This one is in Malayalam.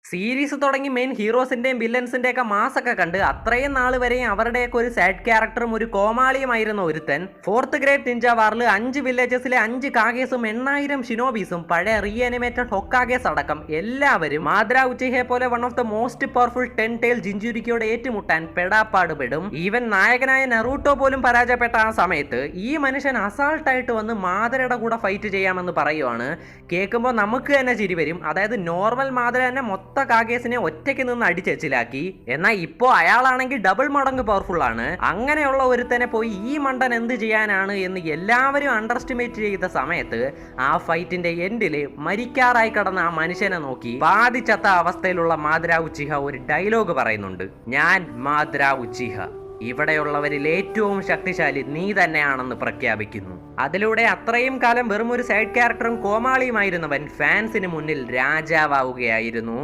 സീരീസ് തുടങ്ങി മെയിൻ ഹീറോസിന്റെയും വില്ലൻസിന്റെ ഒക്കെ മാസൊക്കെ കണ്ട് അത്രയും നാൾ വരെയും അവരുടെയൊക്കെ ഒരു സാഡ് ക്യാരക്ടറും ഒരു കോമാളിയുമായിരുന്ന ഒരുത്തൻ ഫോർത്ത് ഗ്രേഡ് നിഞ്ച വാറിൽ 5 വില്ലേജസിലെ 5 കാഗേസും 8000 ഷിനോബീസും പഴയ റീ അനിമേറ്റഡ് ഹൊക്കാഗേസ് അടക്കം എല്ലാവരും മാദ്ര ഉച്ചിഹയെ പോലെ one of the most powerful 10 tail ജിൻജുരിക്കയോട് ഏറ്റുമുട്ടാൻ പെടാപ്പാട് പെടും. ഈവൻ നായകനായ നറൂട്ടോ പോലും പരാജയപ്പെട്ട ആ സമയത്ത് ഈ മനുഷ്യൻ അസാൾട്ടായിട്ട് വന്ന് മാദ്രയുടെ കൂടെ ഫൈറ്റ് ചെയ്യാമെന്ന് പറയുവാണ്. കേൾക്കുമ്പോൾ നമുക്ക് തന്നെ ചിരി വരും. അതായത് നോർമൽ മാദ്ര തന്നെ മൊത്തം കാഗേസിനെ ഒറ്റയ്ക്ക് നിന്ന് അടിച്ചെച്ചിലാക്കി. എന്നാൽ ഇപ്പോ അയാളാണെങ്കിൽ ഡബിൾ മടങ്ങ് പവർഫുൾ ആണ്. അങ്ങനെയുള്ള ഒരുത്തനെ പോയി ഈ മണ്ടൻ എന്ത് ചെയ്യാനാണ് എന്ന് എല്ലാവരും അണ്ടർ എസ്റ്റിമേറ്റ് ചെയ്ത സമയത്ത് ആ ഫൈറ്റിന്റെ എൻഡില് മരിക്കാറായി കിടന്ന ആ മനുഷ്യനെ നോക്കി ബാധിച്ചത്ത അവസ്ഥയിലുള്ള മാദ്ര ഉച്ചിഹ ഒരു ഡയലോഗ് പറയുന്നുണ്ട്. ഞാൻ മാദ്ര ഉച്ചിഹ, ഇവിടെയുള്ളവരിൽ ഏറ്റവും ശക്തിശാലി നീ തന്നെയാണെന്ന് പ്രഖ്യാപിക്കുന്നു. അതിലൂടെ അത്രയും കാലം വെറും ഒരു സൈഡ് ക്യാരക്ടറും കോമാളിയുമായിരുന്നവൻ ഫാൻസിന് മുന്നിൽ രാജാവാവുകയായിരുന്നു.